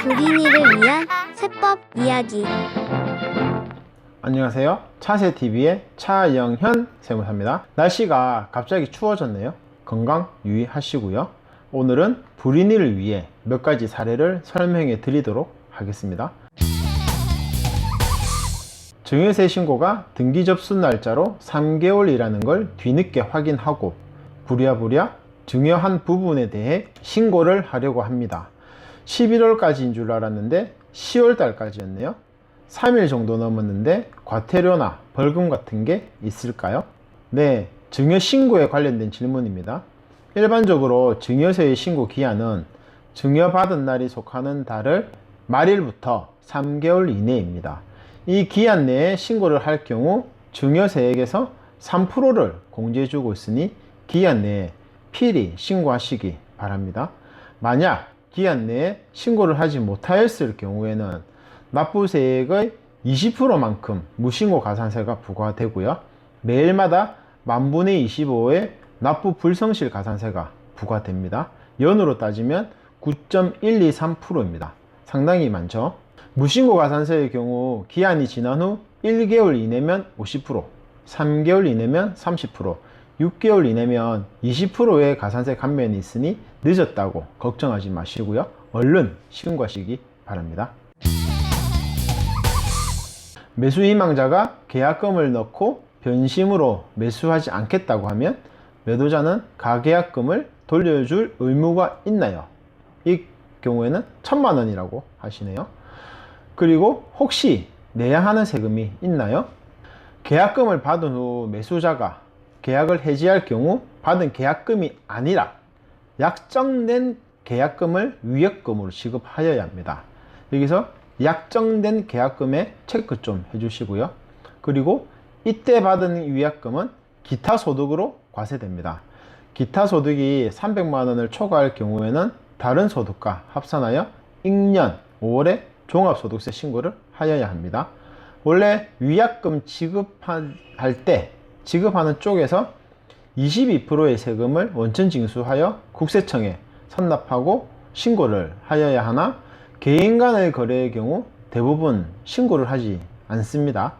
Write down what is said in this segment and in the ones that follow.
불인이를 위한 세법 이야기. 안녕하세요. 차세TV의 차영현 세무사입니다. 날씨가 갑자기 추워졌네요. 건강 유의하시고요. 오늘은 불인이를 위해 몇 가지 사례를 설명해 드리도록 하겠습니다. 증여세 신고가 등기 접수 날짜로 3개월이라는 걸 뒤늦게 확인하고 부랴부랴 증여한 부분에 대해 신고를 하려고 합니다. 11월까지인 줄 알았는데 10월 달까지였네요. 3일 정도 넘었는데 과태료나 벌금 같은 게 있을까요? 네, 증여 신고에 관련된 질문입니다. 일반적으로 증여세의 신고 기한은 증여받은 날이 속하는 달을 말일부터 3개월 이내입니다. 이 기한 내에 신고를 할 경우 증여세액에서 3%를 공제해주고 있으니 기한 내에 필히 신고하시기 바랍니다. 만약 기한 내에 신고를 하지 못하였을 경우에는 납부세액의 20%만큼 무신고 가산세가 부과되고요. 매일마다 만분의 25의 납부 불성실 가산세가 부과됩니다. 연으로 따지면 9.123%입니다. 상당히 많죠. 무신고 가산세의 경우 기한이 지난 후 1개월 이내면 50%, 3개월 이내면 30%, 6개월 이내면 20%의 가산세 감면이 있으니 늦었다고 걱정하지 마시고요. 얼른 신고하시기 바랍니다. 매수 희망자가 계약금을 넣고 변심으로 매수하지 않겠다고 하면 매도자는 가계약금을 돌려줄 의무가 있나요? 이 경우에는 1,000만 원이라고 하시네요. 그리고 혹시 내야 하는 세금이 있나요? 계약금을 받은 후 매수자가 계약을 해지할 경우 받은 계약금이 아니라 약정된 계약금을 위약금으로 지급하여야 합니다. 여기서 약정된 계약금에 체크 좀 해주시고요. 그리고 이때 받은 위약금은 기타 소득으로 과세됩니다. 기타 소득이 300만 원을 초과할 경우에는 다른 소득과 합산하여 익년 5월에 종합소득세 신고를 하여야 합니다. 원래 위약금 지급할 때 지급하는 쪽에서 22%의 세금을 원천 징수하여 국세청에 선납하고 신고를 하여야 하나 개인 간의 거래의 경우 대부분 신고를 하지 않습니다.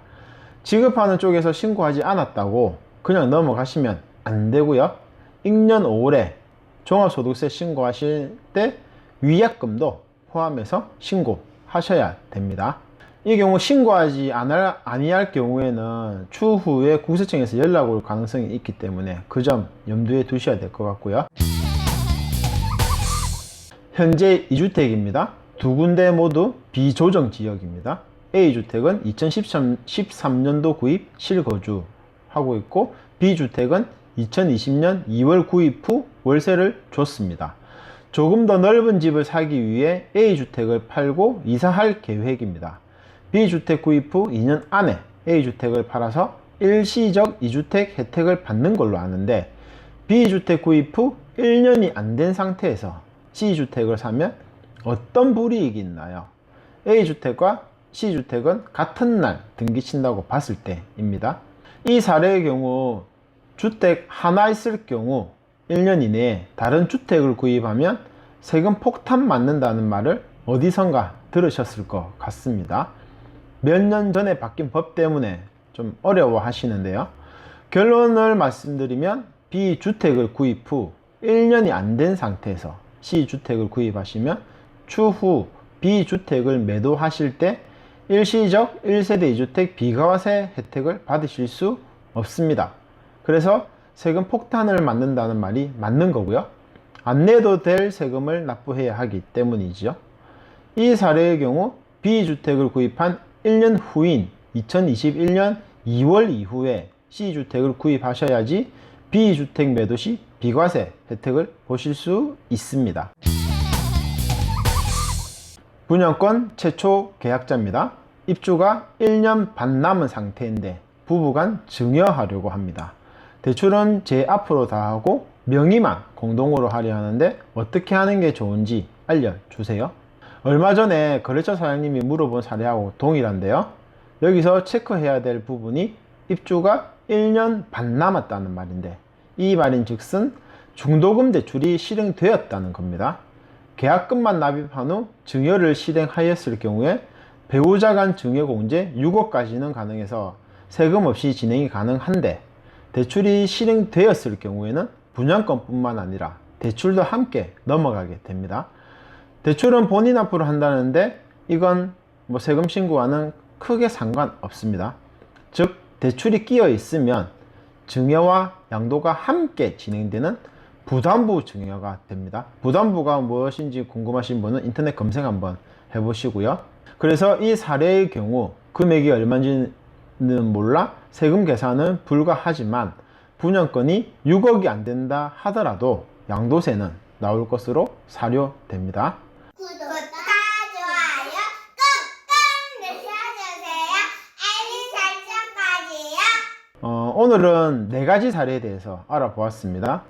지급하는 쪽에서 신고하지 않았다고 그냥 넘어가시면 안 되고요. 익년 5월에 종합소득세 신고하실 때 위약금도 포함해서 신고하셔야 됩니다. 이 경우 신고하지 아니할 경우에는 추후에 국세청에서 연락 올 가능성이 있기 때문에 그 점 염두에 두셔야 될 것 같고요. 현재 2주택입니다. 두 군데 모두 비조정 지역입니다. A주택은 2013년도 구입 실거주하고 있고 B주택은 2020년 2월 구입 후 월세를 줬습니다. 조금 더 넓은 집을 사기 위해 A주택을 팔고 이사할 계획입니다. B주택 구입 후 2년 안에 A주택을 팔아서 일시적 2주택 혜택을 받는 걸로 아는데 B주택 구입 후 1년이 안 된 상태에서 C주택을 사면 어떤 불이익이 있나요? A주택과 C주택은 같은 날 등기 친다고 봤을 때입니다. 이 사례의 경우 주택 하나 있을 경우 1년 이내에 다른 주택을 구입하면 세금 폭탄 맞는다는 말을 어디선가 들으셨을 것 같습니다. 몇 년 전에 바뀐 법 때문에 좀 어려워 하시는데요. 결론을 말씀드리면 B주택을 구입 후 1년이 안 된 상태에서 C주택을 구입하시면 추후 B주택을 매도하실 때 일시적 1세대 2주택 비과세 혜택을 받으실 수 없습니다. 그래서 세금 폭탄을 맞는다는 말이 맞는 거고요. 안 내도 될 세금을 납부해야 하기 때문이죠. 이 사례의 경우 B주택을 구입한 1년 후인 2021년 2월 이후에 C주택을 구입하셔야지 B주택 매도 시 비과세 혜택을 보실 수 있습니다. 분양권 최초 계약자입니다. 입주가 1년 반 남은 상태인데 부부간 증여하려고 합니다. 대출은 제 앞으로 다 하고 명의만 공동으로 하려 하는데 어떻게 하는 게 좋은지 알려주세요. 얼마 전에 거래처 사장님이 물어본 사례하고 동일한데요. 여기서 체크해야 될 부분이 입주가 1년 반 남았다는 말인데 이 말인 즉슨 중도금 대출이 실행되었다는 겁니다. 계약금만 납입한 후 증여를 실행하였을 경우에 배우자 간 증여공제 6억까지는 가능해서 세금 없이 진행이 가능한데, 대출이 실행되었을 경우에는 분양권뿐만 아니라 대출도 함께 넘어가게 됩니다. 대출은 본인 앞으로 한다는데 이건 세금 신고와는 크게 상관없습니다. 즉 대출이 끼어 있으면 증여와 양도가 함께 진행되는 부담부 증여가 됩니다. 부담부가 무엇인지 궁금하신 분은 인터넷 검색 한번 해보시고요. 그래서 이 사례의 경우 금액이 얼마인지는 몰라 세금 계산은 불가하지만 분양권이 6억이 안 된다 하더라도 양도세는 나올 것으로 사료됩니다. 구독과 좋아요 꾹꾹 눌러주세요. 알림 설정까지요. 오늘은 4가지 사례에 대해서 알아보았습니다.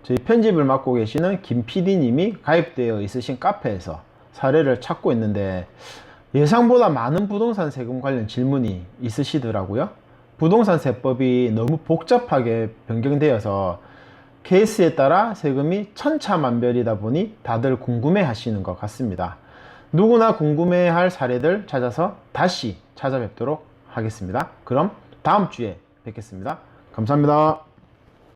저희 편집을 맡고 계시는 김 PD님이 가입되어 있으신 카페에서 사례를 찾고 있는데 예상보다 많은 부동산 세금 관련 질문이 있으시더라고요. 부동산 세법이 너무 복잡하게 변경되어서 케이스에 따라 세금이 천차만별이다 보니 다들 궁금해 하시는 것 같습니다. 누구나 궁금해 할 사례들 찾아서 다시 찾아뵙도록 하겠습니다. 그럼 다음 주에 뵙겠습니다. 감사합니다.